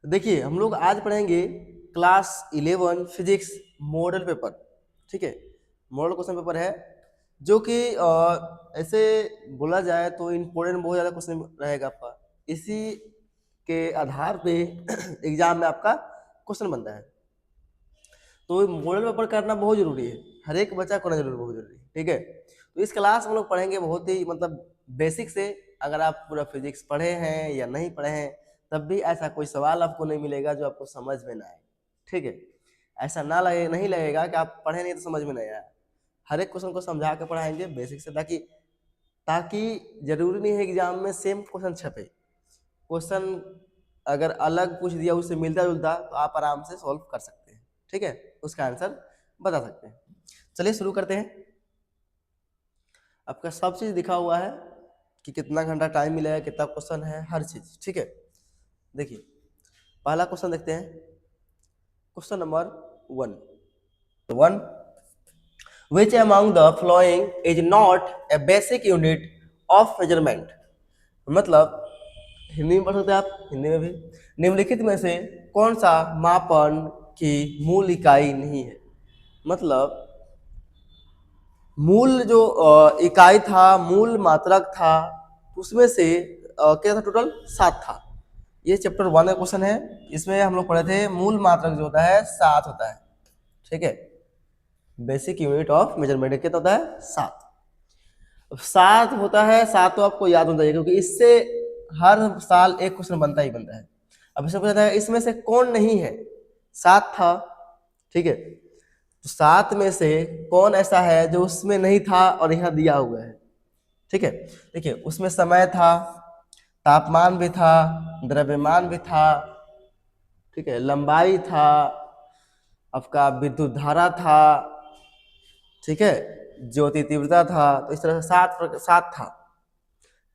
देखिए हम लोग आज पढ़ेंगे क्लास 11 फिजिक्स मॉडल पेपर। ठीक है, मॉडल क्वेश्चन पेपर है जो कि ऐसे बोला जाए तो इम्पोर्टेंट बहुत ज़्यादा क्वेश्चन रहेगा आपका। इसी के आधार पे एग्जाम में आपका क्वेश्चन बनता है। तो मॉडल पेपर करना बहुत जरूरी है, हर एक बच्चा करना जरूरी बहुत जरूरी है। ठीक है, तो इस क्लास में हम लोग पढ़ेंगे बहुत ही मतलब बेसिक से। अगर आप पूरा फिजिक्स पढ़े हैं या नहीं पढ़े हैं तब भी ऐसा कोई सवाल आपको नहीं मिलेगा जो आपको समझ में ना आए। ठीक है, ऐसा ना लगे, नहीं लगेगा कि आप पढ़े नहीं तो समझ में नहीं आया। हर एक क्वेश्चन को समझा के पढ़ाएंगे बेसिक से, ताकि ताकि जरूरी नहीं है एग्जाम में सेम क्वेश्चन छपे। क्वेश्चन अगर अलग पूछ दिया उससे मिलता जुलता तो आप आराम से सॉल्व कर सकते हैं। ठीक है, उसका आंसर बता सकते हैं। चलिए शुरू करते हैं। आपका सब चीज दिखा हुआ है कि कितना घंटा टाइम मिलेगा, कितना क्वेश्चन है, हर चीज। ठीक है, देखिए पहला क्वेश्चन देखते हैं। Question number 1 which among the following is not a basic unit of measurement. मतलब हिंदी में पढ़ सकते हैं आप, हिंदी में भी। निम्नलिखित में से कौन सा मापन की मूल इकाई नहीं है। मतलब मूल जो इकाई था, मूल मात्रक था, उसमें से क्या था, टोटल 7 था। ये चैप्टर 1 का क्वेश्चन है। इसमें हम लोग पढ़े थे मूल मात्रक जो होता है 7 होता है। ठीक है, बेसिक यूनिट ऑफ मेजरमेंट कितना होता है, 7 होता है। 7 तो आपको याद होना चाहिए क्योंकि इससे हर साल एक क्वेश्चन बनता ही बनता है। अब इसमें पूछा था इसमें से कौन नहीं है, 7 था। ठीक है, तो 7 में से कौन ऐसा है जो उसमें नहीं था और यहाँ दिया हुआ है। ठीक है, देखिए उसमें समय था, तापमान भी था, द्रव्यमान भी था, ठीक है, लंबाई था, आपका विद्युत धारा था, ठीक है, ज्योति तीव्रता था। तो इस तरह से 7 था,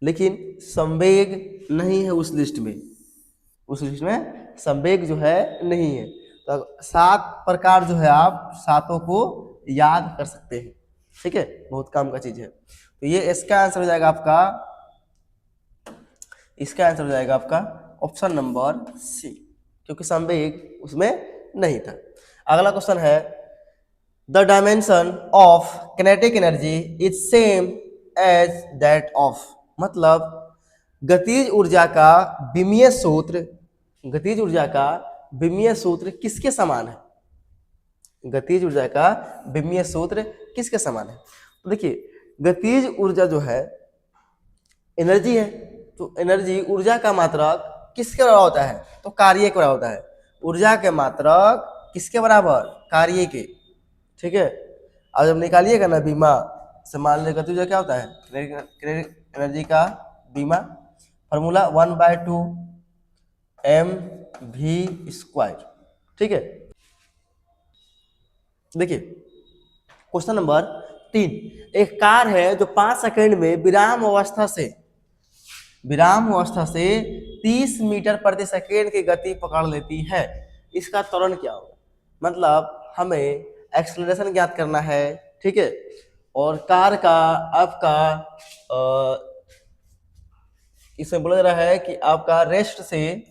लेकिन संवेग नहीं है उस लिस्ट में। उस लिस्ट में संवेग जो है नहीं है। तो 7 प्रकार जो है आप सातों को याद कर सकते हैं। ठीक है, बहुत काम का चीज है। तो ये इसका आंसर हो जाएगा आपका, इसका आंसर हो जाएगा आपका ऑप्शन नंबर सी, क्योंकि संवेग उसमें नहीं था। अगला क्वेश्चन है the dimension of kinetic energy is same as that of. मतलब गतिज ऊर्जा का विमीय सूत्र, गतिज ऊर्जा का विमीय सूत्र किसके समान है। गतिज ऊर्जा का विमीय सूत्र किसके समान है। तो देखिए गतिज ऊर्जा जो है एनर्जी है, तो एनर्जी ऊर्जा का मात्रक किसके बराबर होता है, तो कार्य के बराबर होता है। ऊर्जा के मात्रक किसके बराबर, कार्य के। ठीक है, अब जब निकालिएगा ना बीमा से, मान लीजिए गतिज ऊर्जा क्या होता है, किनेटिक एनर्जी का बीमा फॉर्मूला 1/2 mv²। ठीक है, देखिए क्वेश्चन नंबर 3, एक कार है जो 5 सेकंड में विराम अवस्था से 30 मीटर प्रति सेकंड की गति पकड़ लेती है, इसका त्वरण क्या होगा। मतलब हमें एक्सेलरेशन ज्ञात करना है। ठीक है, और कार का आपका इसमें बोला जा रहा है कि आपका रेस्ट से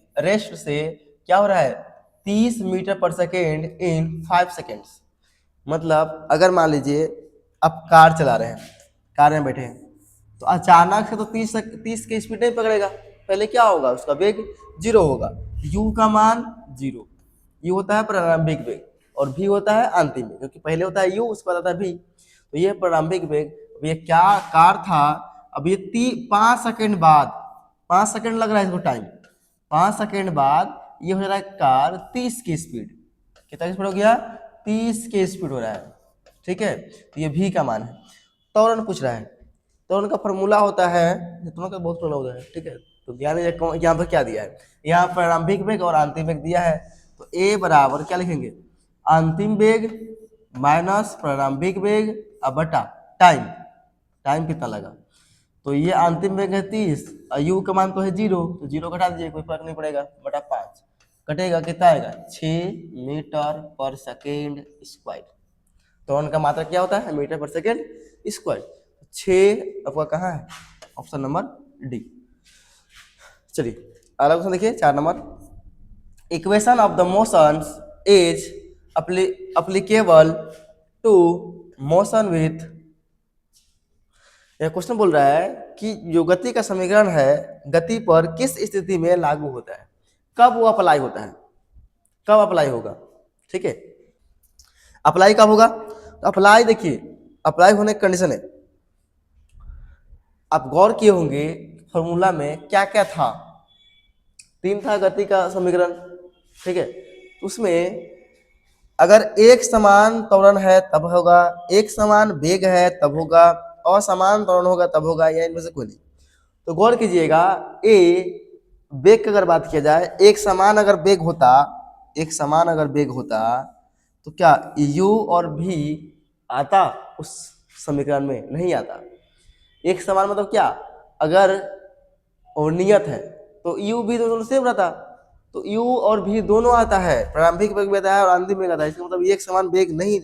क्या हो रहा है, 30 मीटर पर सेकेंड इन 5 सेकेंड्स। मतलब अगर मान लीजिए आप कार चला रहे हैं, कार में बैठे हैं, तो अचानक से तो 30 की स्पीड नहीं पकड़ेगा। पहले क्या होगा, उसका वेग 0 होगा, u का मान 0। u होता है प्रारंभिक वेग और v होता है अंतिम वेग, क्योंकि पहले होता है u उसके बाद आता है v। तो ये प्रारंभिक वेग। अब ये क्या कार था, अब ये 5 सेकंड बाद, 5 सेकंड लग रहा है इसको टाइम, 5 सेकंड बाद ये हो रहा है कार 30 की स्पीड। कितना की स्पीड हो गया, 30 की स्पीड हो रहा है। ठीक है, तो ये v का मान है। त्वरण पूछ रहा है, त्वरण का फॉर्मूला होता है, त्वरण का बहुत फॉर्मूला होता है। ठीक है, तो ध्यान दीजिए यहाँ पर क्या दिया है, यहाँ प्रारंभिक वेग और अंतिम वेग दिया है। तो a बराबर क्या लिखेंगे, अंतिम वेग माइनस प्रारंभिक वेग अब बटा टाइम, टाइम कितना लगा। तो ये अंतिम वेग है 30 और u का मान तो है 0, तो 0 घटा दीजिए, कोई फर्क नहीं पड़ेगा, बटा 5 कटेगा, कितना आएगा 6 मीटर पर सेकेंड स्क्वायर। तो उनका मात्रा क्या होता है, मीटर पर सेकेंड स्क्वायर। 6 आपका कहाँ है, ऑप्शन नंबर डी। चलिए अगला क्वेश्चन देखिए, 4 number. Equation of the motions is applicable to motion with. यह क्वेश्चन बोल रहा है कि जो गति का समीकरण है गति पर किस स्थिति में लागू होता है, कब वो अप्लाई होता है, कब अप्लाई होगा। ठीक है, अप्लाई कब होगा, तो अप्लाई देखिए, अप्लाई होने की कंडीशन है, आप गौर किए होंगे फॉर्मूला में क्या क्या था, 3 था गति का समीकरण। ठीक है, उसमें अगर एक समान त्वरण है तब होगा, एक समान वेग है तब होगा, असमान त्वरण होगा तब होगा, या इनमें से कोई नहीं। तो गौर कीजिएगा, ए वेग की अगर बात किया जाए, एक समान अगर वेग होता, एक समान अगर वेग होता तो क्या u और v आता उस समीकरण में? नहीं आता। एक समान मतलब क्या, अगर और नियत है तो u v दोनों सेम रहता, तो u और v दोनों आता है, प्रारंभिक वेग भी आता है और अंतिम वेग आता है, इसका मतलब एक समान वेग नहीं,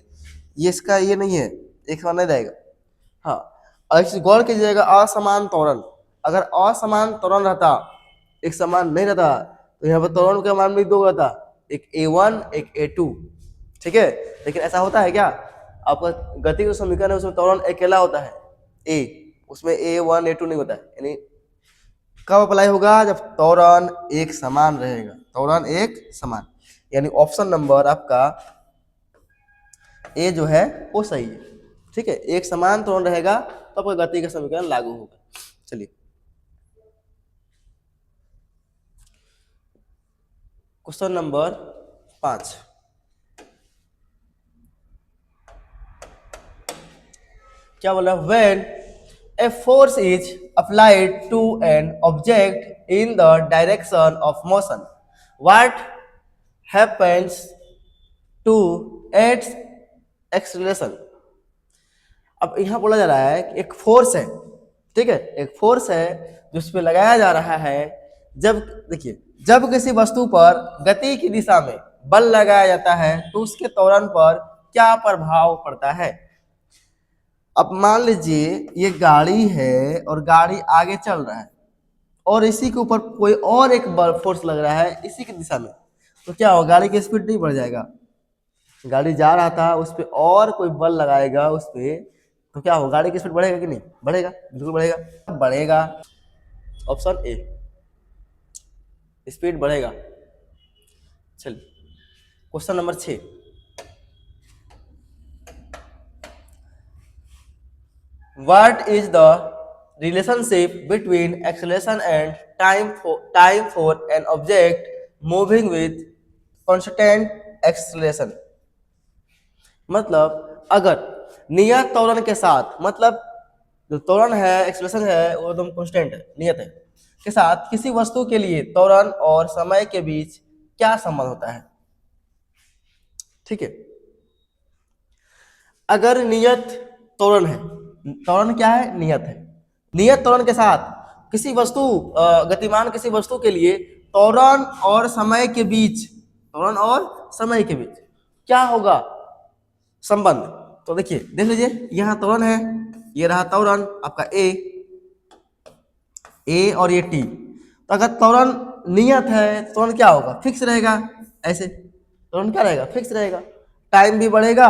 ये इसका ये नहीं है, एक समान नहीं रहेगा। हाँ, और इस गौर कीजिएगा, असमान त्वरण, अगर असमान त्वरण रहता, एक समान नहीं रहता, तो यहाँ पर त्वरण का मान भी 2 रहता, एक a1 एक a2। ठीक है, लेकिन ऐसा होता है क्या, आपका गति का समीकरण है उसमें त्वरण अकेला होता है a, उसमें a1 a2 नहीं होता है। यानी कब अप्लाई होगा, जब त्वरण एक समान रहेगा, त्वरण एक समान, यानी ऑप्शन नंबर आपका ए जो है वो सही है। ठीक है, एक समान त्वरण रहेगा तो आपका गति का समीकरण लागू होगा। चलिए क्वेश्चन नंबर 5, क्या बोला, when a force is applied to an object in the direction of motion, what happens to its acceleration. अब यहाँ बोला जा रहा है कि एक फोर्स है, ठीक है, एक फोर्स है जो उस पर लगाया जा रहा है, जब देखिए, जब किसी वस्तु पर गति की दिशा में बल लगाया जाता है तो उसके त्वरण पर क्या प्रभाव पड़ता है। अब मान लीजिए ये गाड़ी है और गाड़ी आगे चल रहा है और इसी के ऊपर कोई और एक बल फोर्स लग रहा है इसी की दिशा में, तो क्या होगा, गाड़ी की स्पीड नहीं बढ़ जाएगा, गाड़ी जा रहा था उस पर और कोई बल लगाएगा उस पर, तो क्या होगा, गाड़ी की स्पीड बढ़ेगा कि नहीं, बढ़ेगा, बिल्कुल बढ़ेगा, बढ़ेगा। ऑप्शन ए, स्पीड बढ़ेगा। चलिए question number 6, what is the relationship between acceleration and time for an object moving with constant acceleration. मतलब अगर नियत त्वरण के साथ, मतलब जो त्वरण है एक्सेलरेशन है वो एकदम कांस्टेंट है, नियत है, के साथ किसी वस्तु के लिए त्वरण और समय के बीच क्या संबंध होता है। ठीक है, अगर नियत त्वरण है, त्वरण क्या है, नियत है, नियत त्वरण के साथ किसी वस्तु गतिमान किसी वस्तु के लिए त्वरण और समय के बीच, त्वरण और समय के बीच क्या होगा संबंध। तो देखिए, देख लीजिए, यहाँ त्वरण है, ये रहा त्वरण आपका ए और ये टी, तो अगर त्वरण नियत है तो त्वरण क्या होगा, फिक्स रहेगा, ऐसे त्वरण क्या रहेगा, फिक्स रहेगा, टाइम भी बढ़ेगा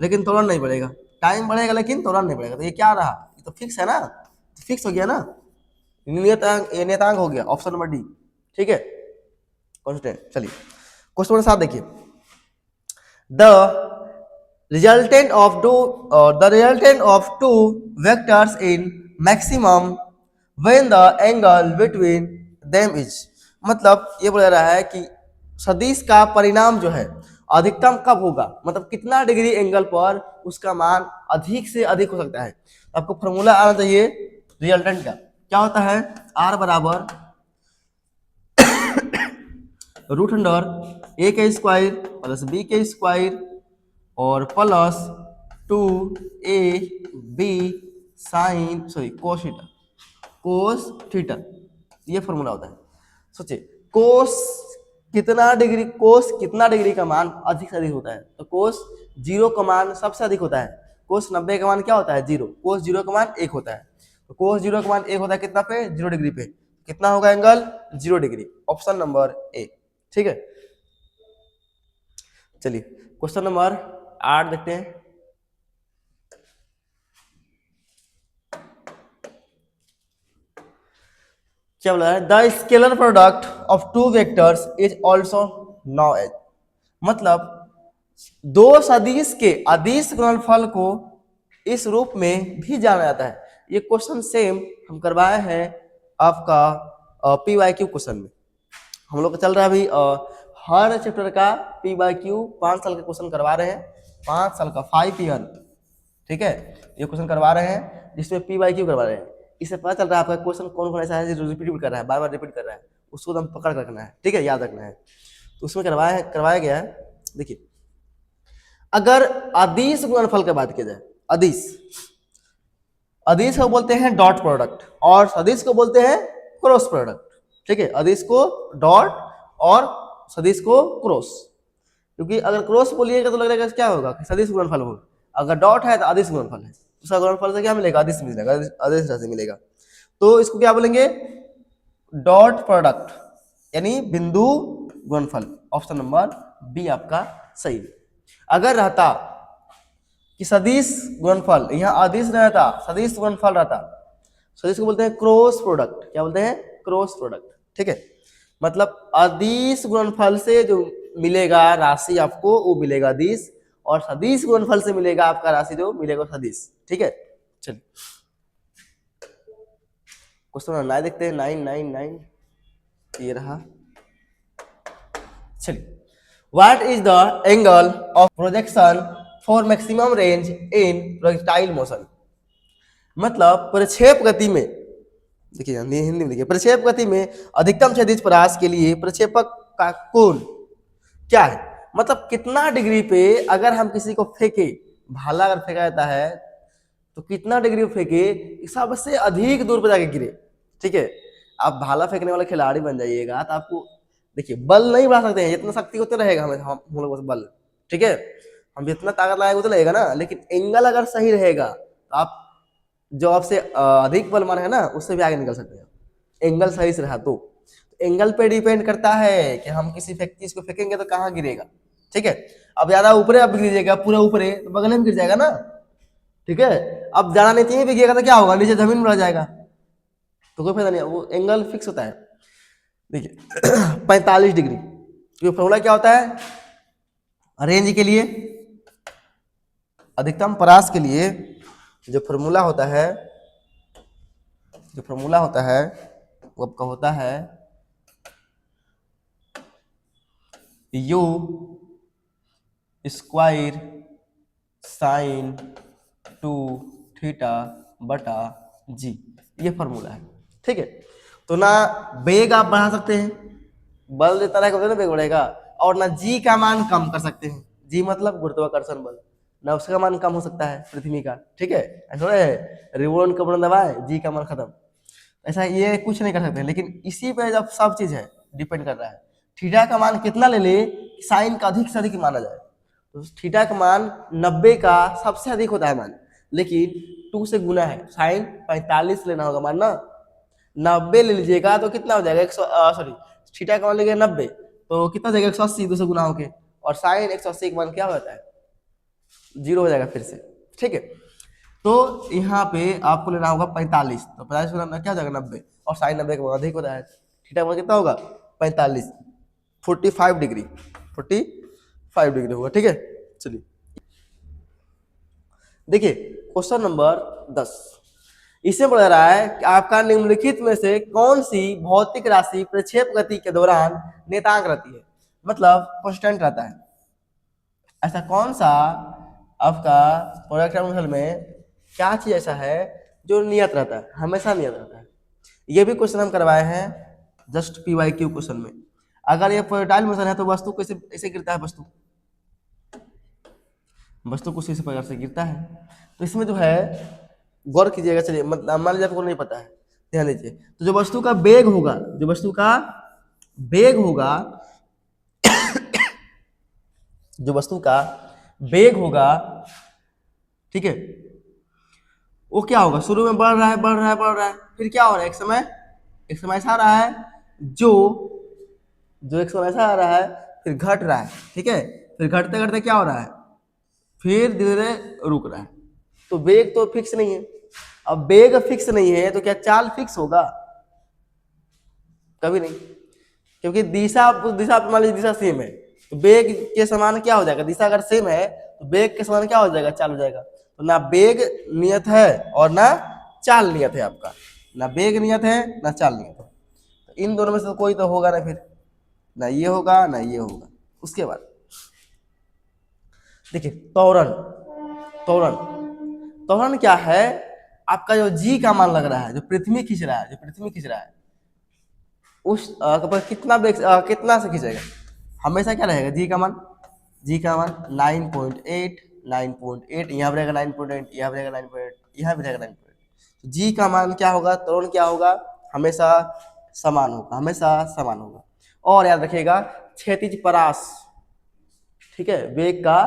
लेकिन त्वरण नहीं बढ़ेगा, टाइम बढ़ेगा लेकिन त्वरण नहीं बढ़ेगा, तो ये क्या रहा, ये तो फिक्स है ना, तो फिक्स हो गया ना, नियतांक, ये नियतांक हो गया, ऑप्शन नंबर डी। ठीक है, कांस्टेंट। चलिए क्वेश्चन नंबर 7 देखिए, the resultant of two vectors in maximum when the angle between them is। मतलब ये बोला रहा है कि सदिश का परिणाम जो है अधिकतम कब होगा, मतलब कितना डिग्री एंगल पर उसका मान अधिक से अधिक हो सकता है। आपको फॉर्मूला आना चाहिए रिजल्टेंट का, क्या होता है, R बराबर √ए के स्क्वायर प्लस बी के स्क्वायर और plus 2 A B sine cos theta, ये फॉर्मूला होता है। सोचिए, कोस कितना डिग्री का मान अधिक से अधिक होता है, तो कोस 0 का मान सबसे अधिक होता है, कोस 90 का मान क्या होता है, 0, कोस 0 का मान 1 होता है, तो कोस 0 का मान 1 होता है कितना पे, 0 डिग्री पे, कितना होगा angle, 0 degree, option number A. ठीक है, चलिए क्वेश्चन नंबर 8 देखते हैं। क्या बोला है? The scalar product of two vectors is also known as, मतलब दो सदिश के अदिश गुणनफल को इस रूप में भी जाना जाता है। ये क्वेश्चन सेम हम करवाए हैं आपका PYQ क्वेश्चन में। हम लोग का चल रहा है अभी हर चैप्टर का PYQ 5 साल का क्वेश्चन करवा रहे हैं, 5 साल का 5 ईयर, ठीक है, ये क्वेश्चन करवा रहे हैं जिसमें PYQ करवा रहे हैं। इससे पता चल रहा है आपका क्वेश्चन कौन कौन ऐसा है जो रिपीट कर रहा है, बार बार रिपीट कर रहा है, उसको एकदम पकड़ कर रखना है, ठीक है, याद रखना है। तो उसमें करवाया गया है। देखिए अगर अदिश गुणनफल की बात की जाए, अदिश को बोलते हैं डॉट प्रोडक्ट और सदिश को बोलते हैं क्रॉस प्रोडक्ट, ठीक है, अदिश को डॉट और सदिश को क्रॉस, क्योंकि अगर क्रॉस बोलिएगा तो लगेगा क्या होगा कि सदिश गुणनफल होगा, अगर डॉट है तो अदिश गुणनफल है, उसका गुणनफल से क्या मिलेगा? अदिश मिलेगा, अदिश राशि मिलेगा। तो इसको क्या बोलेंगे? डॉट प्रोडक्ट यानी बिंदु गुणनफल। ऑप्शन नंबर बी आपका सही है। अगर रहता कि सदिश गुणनफल, यहाँ अदिश रहता, सदिश गुणनफल रहता, सदिश को बोलते हैं क्रॉस प्रोडक्ट। क्या बोलते हैं? क्रॉस प्रोडक्ट, ठीक है, मतलब अदिश गुणनफल से जो मिलेगा राशि आपको वो मिलेगा अदिश, और सदिश गुणनफल से मिलेगा आपका राशि जो मिलेगा सदिश, ठीक है। चलिए क्वेश्चन नंबर 9 देखते हैं। 9 ये रहा। चलिए what is the angle of projection for maximum range in projectile motion, मतलब प्रक्षेप गति में, देखिए हिंदी में देखिए, प्रक्षेप गति में अधिकतम क्षैतिज परास के लिए प्रक्षेपक का कोण क्या है, मतलब कितना डिग्री पे अगर हम किसी को फेंके, भाला अगर फेंका जाता है तो कितना डिग्री फेंके सबसे अधिक दूर पे जाके गिरे, ठीक है। आप भाला फेंकने वाले खिलाड़ी बन जाइएगा तो आपको देखिए बल नहीं बढ़ा सकते हैं, जितना शक्ति होते रहेगा हम लोगों से बल, ठीक है, हम जितना ताकत लगाएंगे उतना लगेगा ना, लेकिन एंगल अगर सही रहेगा तो आप जो आपसे अधिक बलवान है ना उससे भी आगे निकल सकते हैं, एंगल सही से रहा तो एंगल पे डिपेंड करता है कि हम किसी चीज को फेंकेंगे तो कहाँ गिरेगा, ठीक है। अब ज्यादा ऊपरे अब गिर जाएगा, पूरा ऊपरे तो बगल में गिर जाएगा ना, ठीक है। अब ज्यादा नीचे ही गिरेगा तो क्या होगा? नीचे जमीन में रह जाएगा, तो कोई फायदा नहीं, वो एंगल फिक्स होता है। देखिए 45 डिग्री, क्योंकि फॉर्मूला क्या होता है? रेंज के लिए, अधिकतम परास के लिए जो फॉर्मूला होता है, वो आपका होता है U स्क्वायर साइन 2 थीटा बटा जी, ये फॉर्मूला है, ठीक है। तो ना वेग आप बढ़ा सकते हैं, बल देता रहेगा ना वेग बढ़ेगा, और ना जी का मान कम कर सकते हैं, जी मतलब गुरुत्वाकर्षण बल, ना उसका मान कम हो सकता है पृथ्वी का, ठीक है। ऐसा है रिवोल्ट का बटन दबाए जी का मान खत्म, ऐसा ये कुछ नहीं कर सकते। लेकिन इसी पे जब सब चीज है डिपेंड कर रहा है, थीटा का मान कितना ले ले साइन का अधिक से अधिक माना जाए, तो थीटा का मान 90 का सबसे अधिक होता है मान, लेकिन 2 से गुना है, साइन 45 लेना होगा मान ना, 90 ले लीजिएगा तो कितना हो जाएगा? सॉरी थीटा का मान लीजिएगा 90 तो कितना हो जाएगा? 180, 2 से गुना होके, और साइन 180 का मान क्या हो जाता है? 0 हो जाएगा फिर से, ठीक है। तो यहाँ पे आपको लेना होगा 45, तो 45 गुना क्या हो जाएगा? 90, और साइन 90 का मान अधिक होता है, थीटा का मान कितना होगा? 45, 45 डिग्री, 45 डिग्री होगा, ठीक है। चलिए देखिए क्वेश्चन नंबर 10, इसमें बोला रहा है कि आपका निम्नलिखित में से कौन सी भौतिक राशि प्रक्षेप गति के दौरान नियतांक रहती है, मतलब कांस्टेंट रहता है। ऐसा कौन सा आपका प्रोजेक्टाइल में क्या चीज ऐसा है जो नियत रहता है, हमेशा नियत रहता है। ये भी क्वेश्चन हम करवाए हैं जस्ट PYQ क्वेश्चन में। अगर ये प्रोजेक्टाइल मोशन है तो वस्तु कैसे ऐसे गिरता है, वस्तु कुछ इस प्रकार से गिरता है। तो इसमें जो है गौर कीजिएगा, चलिए मतलब मान लीजिए आपको नहीं पता है, ध्यान दीजिए। तो जो वस्तु का वेग होगा, जो वस्तु का वेग होगा, ठीक है, वो क्या होगा? शुरू में बढ़ रहा है, फिर क्या हो रहा है? एक समय ऐसा आ रहा है जो एक समय ऐसा आ रहा है फिर घट रहा है, ठीक है, फिर घटते घटते क्या हो रहा है, फिर धीरे धीरे रुक रहा है। तो वेग तो फिक्स नहीं है। अब वेग फिक्स नहीं है तो क्या चाल फिक्स होगा? कभी नहीं, क्योंकि दिशा मान लीजिए दिशा सेम है तो वेग के समान क्या हो जाएगा, दिशा अगर सेम है तो वेग के समान क्या हो जाएगा, चाल हो जाएगा। तो ना वेग नियत है और ना चाल नियत है आपका, ना वेग नियत है ना चाल नियत है। तो इन दोनों में से कोई तो होगा ना, फिर ना ये होगा ना ये होगा। उसके बाद देखिए त्वरण, त्वरण, त्वरण क्या है, आपका जो जी का मान लग रहा है, जो पृथ्वी खींच रहा है, जो पृथ्वी खींच रहा है उस कितना कितना से खींचेगा, हमेशा क्या रहेगा जी का मान, जी का मान 9.8, 9.8 यहाँ पर रहेगा, 9.8 यहाँ पर रहेगा, 9.8 यहाँ भी रहेगा, 9.8। जी का मान क्या होगा, त्वरण क्या होगा, हमेशा समान होगा, हमेशा समान होगा। और याद रखिएगा क्षैतिज परास, ठीक है, वेग का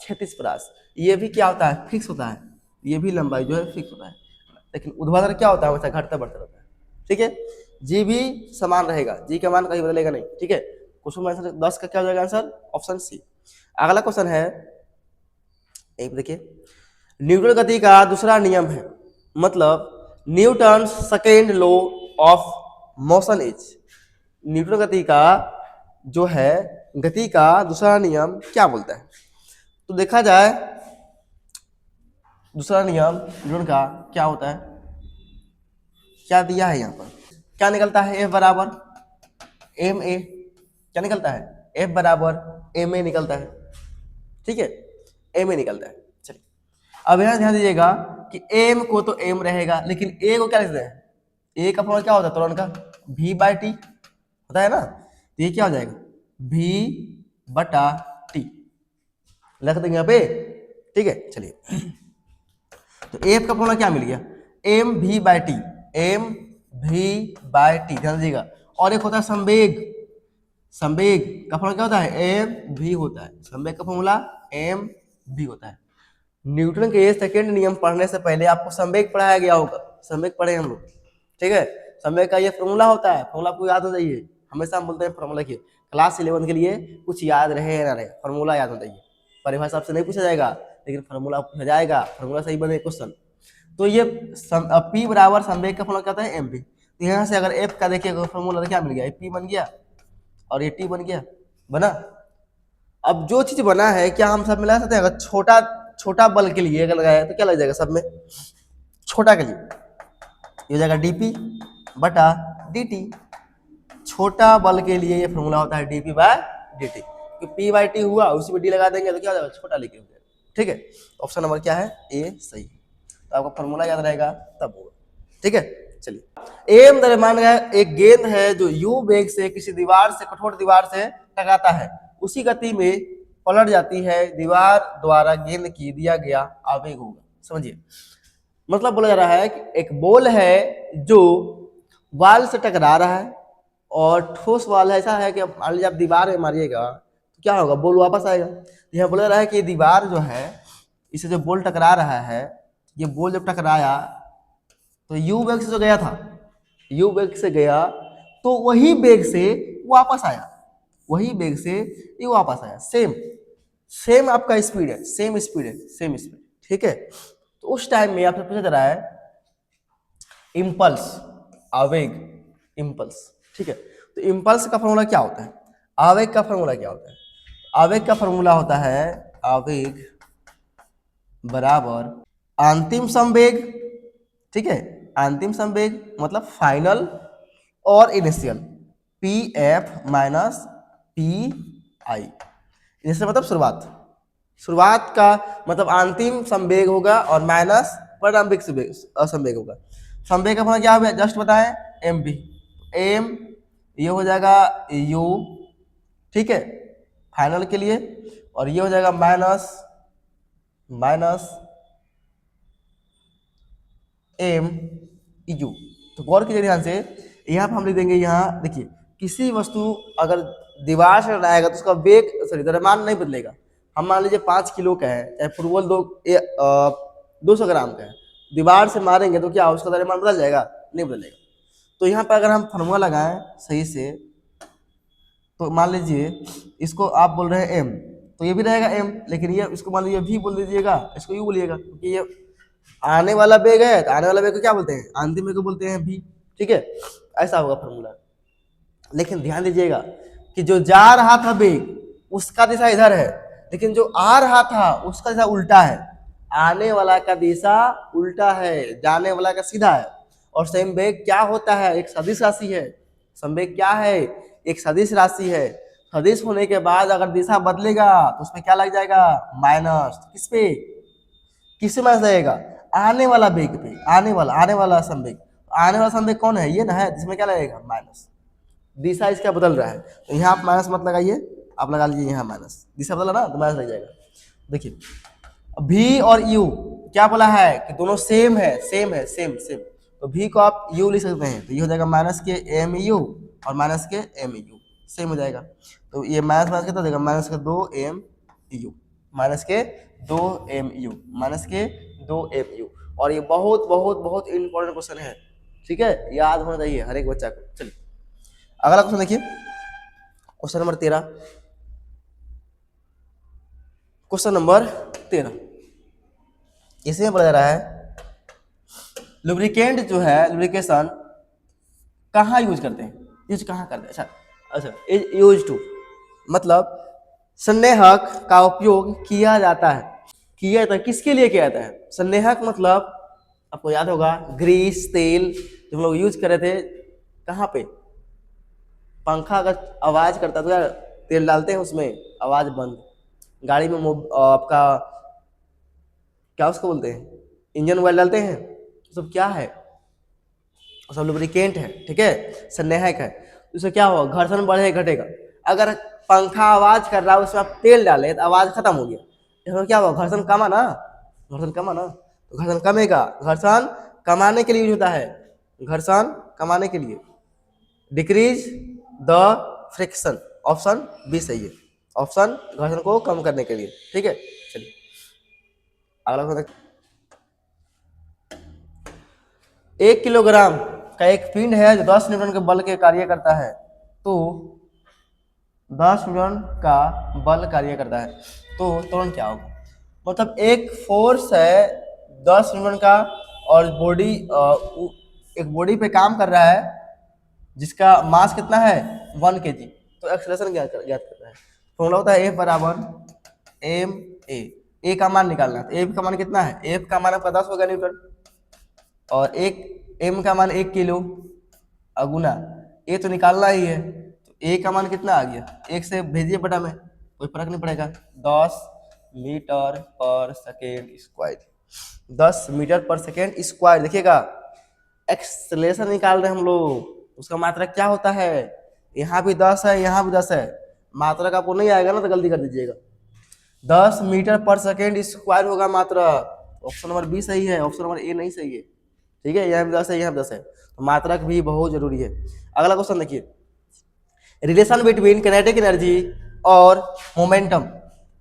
क्षैतिज परास, ये भी क्या होता है, फिक्स होता है, ये भी लंबाई जो है फिक्स होता है। लेकिन ऊर्ध्वाधर क्या होता है, हमेशा घटता बढ़ता रहता है, ठीक है। जी भी समान रहेगा, जी का मान कहीं बदलेगा नहीं, ठीक है। क्वेश्चन आंसर 10 का क्या हो जाएगा आंसर, ऑप्शन सी। अगला क्वेश्चन है, एक देखिए, न्यूटन गति का दूसरा नियम है, मतलब Newton second law of motion is, Newton गति का जो है गति का दूसरा नियम क्या बोलता है। तो देखा जाए दूसरा नियम न्यूटन का क्या होता है, क्या दिया है यहाँ पर, क्या निकलता है, F बराबर एम ए, क्या निकलता है, F बराबर एम ए निकलता है, ठीक है, एम ए निकलता है। चलिए अब यहाँ ध्यान दीजिएगा कि एम को तो एम रहेगा, लेकिन ए को क्या लिखते हैं, ए का फॉर्मूला क्या होता है त्वरण का, v बाई टी होता है ना, तो ये क्या हो जाएगा v बटा टी, लिख देंगे यहाँ पे, ठीक है। चलिए तो एफ का फॉर्मूला क्या मिल गया, M V by T, M V by T, ध्यान दीजिएगा। और एक होता है संवेग, संवेग का फॉर्मूला क्या होता है, एम वी होता है, संवेग का फॉर्मूला एम वी होता है। न्यूटन के सेकेंड नियम पढ़ने से पहले आपको संवेग पढ़ाया गया होगा, संवेग पढ़े हम लोग, ठीक है। संवेग का ये फॉर्मूला होता है, फॉर्मूला आपको याद हो जाइए, हमेशा हम बोलते हैं फॉर्मूला की, क्लास 11 के लिए कुछ याद रहे ना रहे, फॉर्मूला याद हो जाइए। परिभाषा आपसे नहीं पूछा जाएगा, लेकिन फार्मूला पूछा जाएगा, फार्मूला सही बने क्वेश्चन। तो ये P बराबर संवेग का फॉर्मूला क्या होता है, एम पी। तो यहाँ से अगर F का देखिए फॉर्मूला तो क्या मिल गया, P बन गया और ये T बन गया, बना। अब जो चीज बना है क्या हम सब मिला सकते हैं, अगर छोटा छोटा बल के लिए अगर लगाया तो क्या लग जाएगा सब में, छोटा के लिए ये हो जाएगा dP बटा dt, छोटा बल के लिए ये फॉर्मूला होता है dP by dt, P by T हुआ उसी में D लगा देंगे तो क्या हो जाएगा, छोटा लिखे होंगे, ठीक है। ऑप्शन नंबर क्या है, ए सही है। तो आपको फॉर्मूला याद रहेगा तब होगा, ठीक है। चलिए एम द्रव्यमान एक गेंद है जो u वेग से किसी दीवार से, कठोर दीवार से टकराता है, उसी गति में पलट जाती है, दीवार द्वारा गेंद की दिया गया आवेग होगा। समझिए, मतलब बोला जा रहा है कि एक बॉल है जो वाल से टकरा रहा है, और ठोस वाल ऐसा है कि मान लीजिए आप दीवार में मारिएगा तो क्या होगा, बॉल वापस आएगा। यह बोला जा रहा है कि दीवार जो है, इसे जो बॉल टकरा रहा है, ये बॉल जब टकराया तो यू वेग से जो गया था, यू वेग से गया तो वही वेग से वापस आया, वही वेग से ये वापस आया, सेम सेम आपका स्पीड है, सेम स्पीड है, सेम स्पीड, ठीक है। तो उस टाइम में आपसे पूछा जा रहा है इम्पल्स, आवेग, इम्पल्स, ठीक है। तो इम्पल्स का फॉर्मूला क्या होता है, आवेग का फॉर्मूला क्या होता है, आवेग का फॉर्मूला होता है आवेग बराबर अंतिम संवेग, ठीक है, अंतिम संवेग मतलब फाइनल और initial, P F minus P I, initial मतलब शुरुआत, शुरुआत का मतलब अंतिम संवेग होगा और माइनस प्रारंभिक संवेग होगा। संवेग का फॉर्मूला क्या होगा, जस्ट बताएं, एम बी, एम ये हो जाएगा यू, ठीक है, फाइनल के लिए, और ये हो जाएगा माइनस माइनस एम यू। तो गौर कीजिए ध्यान से, यहाँ पर हम लिख देंगे, यहाँ देखिए किसी वस्तु अगर दीवार से टकराएगा तो उसका वेग द्रव्यमान नहीं बदलेगा। हम मान लीजिए 5 किलो का है, चाहे फुटबॉल 200 ग्राम का है, दीवार से मारेंगे तो क्या उसका द्रव्यमान बदल जाएगा, नहीं बदलेगा। तो यहाँ पर अगर हम फॉर्मूला लगाएं सही से, तो मान लीजिए इसको आप बोल रहे हैं एम, तो ये भी रहेगा m, लेकिन ये इसको मान लीजिए v बोल दीजिएगा, इसको u बोलिएगा, क्योंकि ये आने वाला वेग है, तो आने वाला वेग को क्या बोलते हैं, अंतिम वेग को बोलते हैं v। ठीक है, ऐसा होगा फॉर्मूला। लेकिन ध्यान दीजिएगा कि जो जा रहा था वेग उसका दिशा इधर है, लेकिन जो आ रहा था उसका दिशा उल्टा है। आने वाला का दिशा उल्टा है, जाने वाला का सीधा है। और संवेग क्या होता है, एक सदिश राशि है। संवेग क्या है, एक सदिश राशि है। सदिश होने के बाद अगर दिशा बदलेगा तो उसमें क्या लग जाएगा, माइनस। किस पे, किससे माइनस लगेगा, आने वाला वेग पे, आने वाला संवेग। आने वाला संवेग कौन है, ये ना है, जिसमें क्या लगेगा, माइनस। दिशा इसका बदल रहा है, तो यहाँ आप माइनस मत लगाइए, आप लगा लीजिए यहाँ माइनस। दिशा बदला ना तो माइनस लग जाएगा। देखिए v और u क्या बोला है कि दोनों सेम है, सेम। तो v को आप u लिख सकते हैं, तो ये हो जाएगा माइनस के एम यू और माइनस के एम यू, सेम हो जाएगा। तो ये माइनस माइनस कितना देगा, माइनस के 2m u, माइनस के 2m u, माइनस के 2m u। और ये बहुत बहुत बहुत इंपॉर्टेंट क्वेश्चन है, ठीक है, याद होना चाहिए हर एक बच्चा को। चलिए अगला क्वेश्चन देखिए, क्वेश्चन नंबर 13। क्वेश्चन नंबर 13 इसमें बोला जा रहा है लुब्रिकेंट जो है, लुब्रिकेशन कहाँ यूज करते हैं, यूज कहाँ करते हैं। अच्छा यूज टू मतलब संनेहक का उपयोग किया जाता है। किया जाता है किसके लिए किया जाता है, संनेहक मतलब आपको याद होगा ग्रीस तेल जो हम लोग यूज कर रहे थे, कहाँ पे, पंखा अगर आवाज करता तो यार तेल डालते हैं उसमें, आवाज बंद। गाड़ी में आपका क्या उसको बोलते हैं, इंजन ऑयल डालते हैं, सब क्या है, सब लुब्रिकेंट है, ठीक है, संनेहक है। उससे क्या होगा, घर्षण बढ़ेगा घटेगा। अगर पंखा आवाज कर रहा है उसमें आप तेल डाले तो आवाज खत्म हो गया, इसमें क्या होगा, घर्षण कमा ना, घर्षण कमा ना, तो घर्षण कमेगा। घर्षण कमाने के लिए यूज होता है, घर्षण कमाने के लिए, decrease the friction, option B सही है, ऑप्शन घर्षण को कम करने के लिए, ठीक है। चलिए अगला क्वेश्चन, 1 किलोग्राम का एक पिंड है जो 10 न्यूटन के बल के कार्य करता है, तो 10 न्यूटन का बल कार्य करता है, तो तुरंत क्या होगा, मतलब एक फोर्स है 10 न्यूटन का और बॉडी एक बॉडी पे काम कर रहा है जिसका मास कितना है 1 kg, तो एक्सेलरेशन ज्ञात करना है। फॉर्मूला होता है F बराबर एम ए का मान निकालना है, तो F का मान कितना है, F का मान आपका 10 होगा न्यूटन, और एक m का मान 1 किलो अगुना ए तो निकालना ही है, तो ए का मान कितना आ गया, 1 से भेजिए बटा में, कोई फर्क नहीं पड़ेगा, 10 मीटर पर सेकेंड स्क्वायर, 10 मीटर पर सेकेंड स्क्वायर। देखिएगा एक्सेलरेशन निकाल रहे हैं हम लोग, उसका मात्रा क्या होता है, यहाँ भी 10 है यहाँ भी 10 है, मात्रा का आपको नहीं आएगा ना तो गलती कर दीजिएगा, 10 मीटर पर सेकेंड स्क्वायर होगा मात्रा। ऑप्शन नंबर बी सही है, ऑप्शन नंबर ए नहीं सही है, ठीक है, यहाँ भी 10 है यहाँ भी 10 है, तो मात्रक भी बहुत जरूरी है। अगला क्वेश्चन देखिए, रिलेशन बिटवीन काइनेटिक एनर्जी और मोमेंटम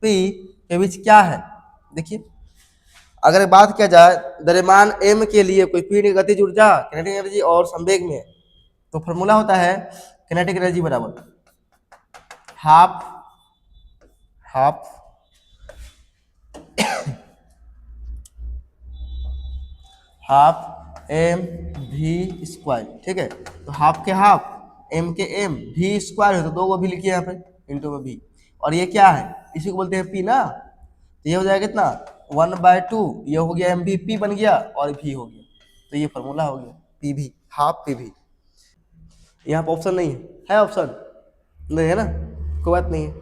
पी के बीच क्या है। देखिए अगर बात किया जाए द्रव्यमान m के लिए कोई पिंड की गतिज ऊर्जा काइनेटिक एनर्जी और संवेग में, तो फॉर्मूला होता है काइनेटिक एनर्जी बराबर हाफ एम भी स्क्वायर, ठीक है, तो हाफ के हाफ एम के एम भी स्क्वायर है, तो 2 को भी लिखिए यहाँ पे इंटू में भी, और ये क्या है, इसी को बोलते हैं पी ना, तो ये हो जाएगा कितना 1/2, ये हो गया एम भी, पी बन गया और भी हो गया, तो ये फॉर्मूला हो गया पी भी, हाफ पी भी। यहाँ पर ऑप्शन नहीं है ऑप्शन नहीं है ना, कोई बात नहीं है,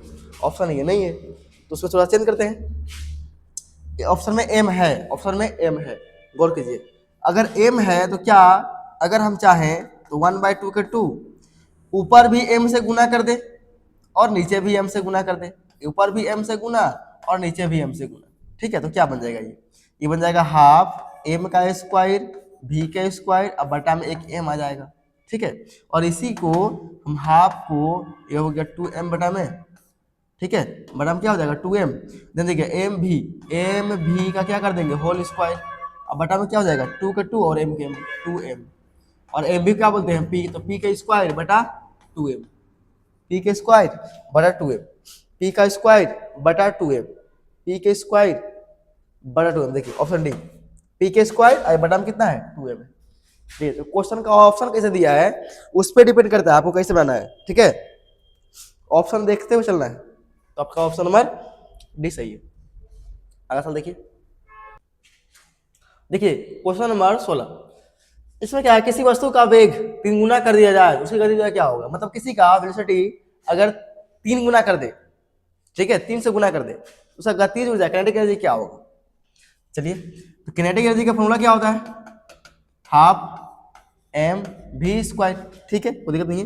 ऑप्शन नहीं है, तो उसको थोड़ा चेंज करते हैं। ऑप्शन में एम है, ऑप्शन में एम है, गौर कीजिए, अगर m है तो क्या, अगर हम चाहें तो 1/2 के 2 ऊपर भी m से गुना कर दे और नीचे भी m से गुना कर दे, ऊपर भी m से गुना और नीचे भी m से गुना, ठीक है, तो क्या बन जाएगा, ये बन जाएगा हाफ m का स्क्वायर v का स्क्वायर, अब बटा में एक m आ जाएगा, ठीक है, और इसी को हम हाफ को, ये हो गया 2m बटा में, ठीक है, बटा में क्या हो जाएगा 2m, देन देखिए m भी का क्या कर देंगे होल स्क्वायर, अब बटा में क्या हो जाएगा 2 के 2 और m के m 2m, और m भी क्या बोलते हैं p, तो p का स्क्वायर बटा 2m, p के स्क्वायर बटा 2m, p का स्क्वायर बटा 2m, पी के स्क्वायर बटा 2m। देखिए ऑप्शन डी, पी के स्क्वायर और बटा में कितना है 2m है। ठीक है, तो क्वेश्चन का ऑप्शन कैसे दिया है उस पर डिपेंड करता है आपको कैसे बनाना है। ठीक है, ऑप्शन देखते हुए चलना है। तो आपका ऑप्शन नंबर डी सही है। अगला सवाल देखिए। देखिए क्वेश्चन नंबर 16, इसमें क्या है, किसी वस्तु का वेग 3 गुना कर दिया जाए, उसकी गति जो है क्या होगा। मतलब किसी का वेलोसिटी अगर 3 गुना कर दे, ठीक है, 3 से गुना कर दे, उसका गतिज ऊर्जा काइनेटिक एनर्जी क्या होगा। चलिए, तो काइनेटिक एनर्जी का फॉर्मूला क्या होता है, हाफ एम वी स्क्वायर। ठीक है, कोई दिक्कत नहीं है।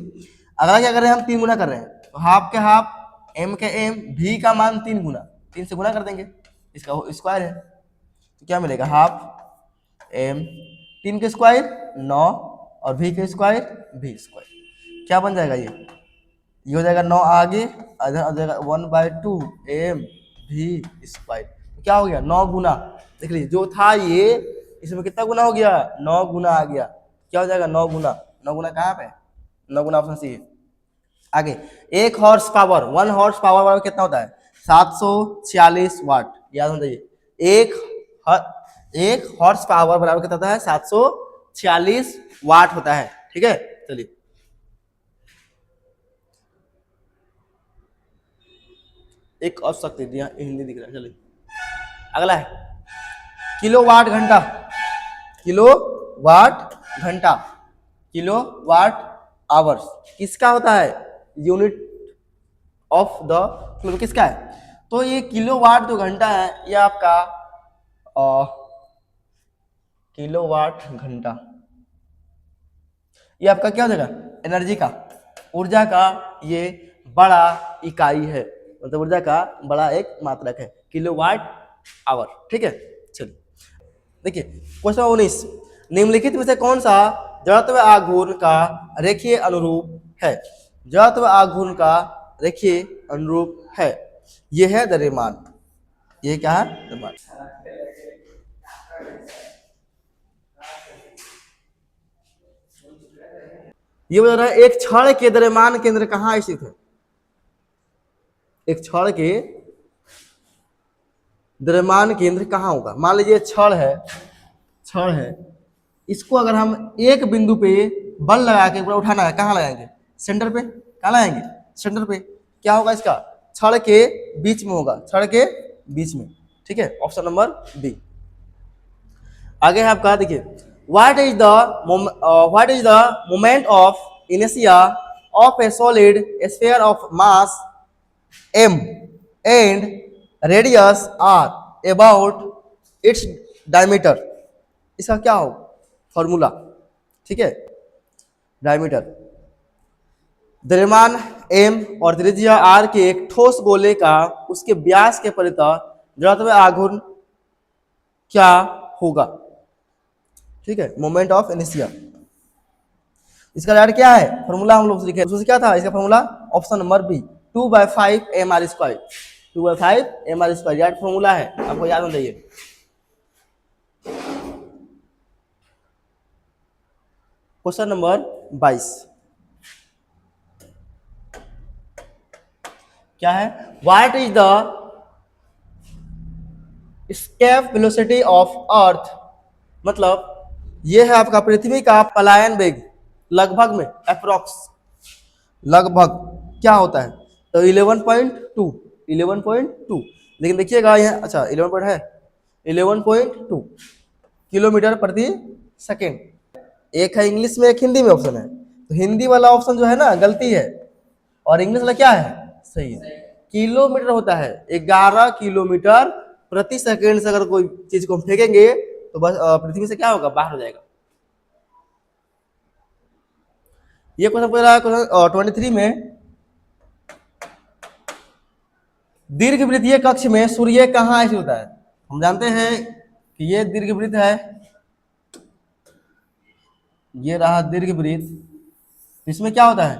अगला क्या कर रहे हैं हम, 3 गुना कर रहे हैं, तो हाफ के हाफ, एम के एम, वी का मान 3 गुना, 3 से गुना कर देंगे, इसका स्क्वायर है, तो क्या मिलेगा, हाफ एम 3 के स्क्वायर 9 और वी के स्क्वायर वी स्क्वायर। क्या बन जाएगा, ये हो जाएगा 9 आगे, इधर आ जाएगा 1/2 एम वी स्क्वायर। तो क्या हो गया, 9 गुना। देख लीजिए जो था ये, इसमें कितना गुना हो गया, 9 गुना आ गया। क्या हो जाएगा 9 गुना, 9 गुना कहाँ पे, 9 गुना ऑप्शन सी है। आगे 1 हॉर्स पावर, 1 हॉर्स पावर कितना होता है, 746 वाट। याद होना चाहिए, एक हॉर्स पावर बराबर कितना होता है, 746 वाट होता है। ठीक है, चलिए एक और शक्ति दिया, हिंदी दिख रहा है। चलिए अगला है किलोवाट घंटा, किलोवाट घंटा, किलोवाट आवर्स किसका होता है, यूनिट ऑफ द किलो किसका है। तो ये किलोवाट जो घंटा है ये आपका किलोवाट घंटा, ये आपका क्या हो जाएगा, एनर्जी का, ऊर्जा का ये बड़ा इकाई है, मतलब ऊर्जा का बड़ा एक मात्रक है, किलोवाट आवर। ठीक है, चलिए देखिए क्वेश्चन 19, निम्नलिखित में से कौन सा जड़त्व आघूर्ण का रेखीय अनुरूप है। जड़त्व आघूर्ण का रेखीय अनुरूप है, ये है द्रव्यमान। ये क्या है, द्रव्यमान। ये बता रहा है एक छड़ के द्रव्यमान केंद्र कहाँ स्थित है। एक छड़ के द्रव्यमान केंद्र कहाँ होगा। मान लीजिए छड़ है, इसको अगर हम एक बिंदु पे बल लगा के पूरा उठाना है, कहाँ लगाएंगे, सेंटर पे। कहाँ लगाएंगे, सेंटर पे। क्या होगा इसका, छड़ के बीच में होगा, छड़ के बीच में। ठीक है, ऑप्शन नंबर बी। आगे है आपका, देखिए what is the moment of inertia of A solid sphere of mass m and radius r about its diameter। इसका क्या हो फॉर्मूला, ठीक है, डायमीटर, द्रव्यमान m और त्रिज्या r के एक ठोस गोले का उसके व्यास के परितः जड़त्व आघूर्ण क्या होगा। ठीक है, मोमेंट ऑफ इनर्शिया, इसका डायरेक्ट क्या है फॉर्मूला, हम लोग लिखे उसमें क्या था, इसका formula option number B, 2/5 mr square, 2/5 mr square यार फॉर्मूला है, आपको याद होना चाहिए। क्वेश्चन नंबर 22 क्या है, what is the escape velocity of earth. मतलब ये है आपका पृथ्वी का पलायन वेग, लगभग में अप्रोक्स, लगभग क्या होता है, तो 11.2, लेकिन देखिएगा यहाँ, अच्छा 11 है, 11.2 किलोमीटर प्रति सेकेंड। एक है इंग्लिश में, एक हिंदी में ऑप्शन है, तो हिंदी वाला ऑप्शन जो है ना गलती है, और इंग्लिश वाला क्या है, सही है। किलोमीटर होता है, 11 किलोमीटर प्रति सेकेंड से अगर कोई चीज को हम फेंकेंगे तो बस पृथ्वी से क्या होगा, बाहर हो जाएगा। ये क्वेश्चन पूछ रहा है, क्वेश्चन 23 में, दीर्घवृत्तीय कक्ष में सूर्य कहाँ स्थित होता है। हम जानते हैं कि ये दीर्घवृत्त है, ये रहा दीर्घवृत्त। इसमें क्या होता है,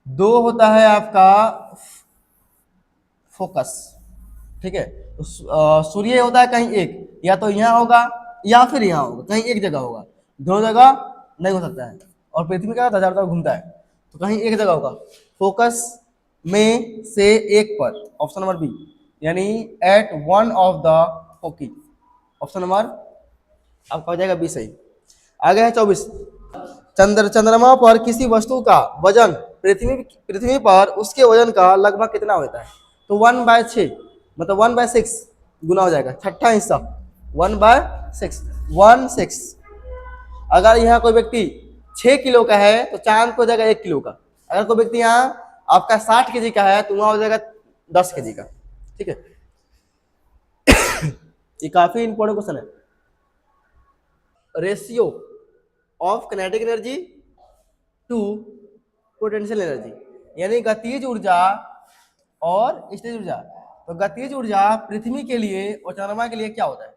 2 होता है आपका फोकस। ठीक है, तो सूर्य होता है कहीं एक, या तो यहाँ होगा या फिर यहाँ होगा, कहीं एक जगह होगा, दोनों जगह नहीं हो सकता है। और पृथ्वी का चारों तरफ घूमता है, तो कहीं एक जगह होगा, फोकस में से एक पर, ऑप्शन नंबर बी। यानी at one of the foci. Option number आपका हो जाएगा बी सही। आगे है 24। चंद्रमा पर किसी वस्तु का वजन पृथ्वी पृथ्वी पर उसके वजन का लगभग कितना होता है? तो 1/6 मतलब 1/6 गुना हो जाएगा, छठा हिस्सा 1/6 1/6। अगर यहाँ कोई व्यक्ति 6 किलो का है तो चांद को हो जाएगा 1 किलो का। अगर कोई व्यक्ति यहाँ आपका 60 kg का है तो वहां हो जाएगा 10 kg का। ठीक है, ये काफी इंपॉर्टेंट क्वेश्चन है। Ratio of kinetic energy to potential energy, यानी गतिज ऊर्जा और स्थितिज ऊर्जा। तो गतिज ऊर्जा पृथ्वी के लिए और चंद्रमा के लिए क्या होता है?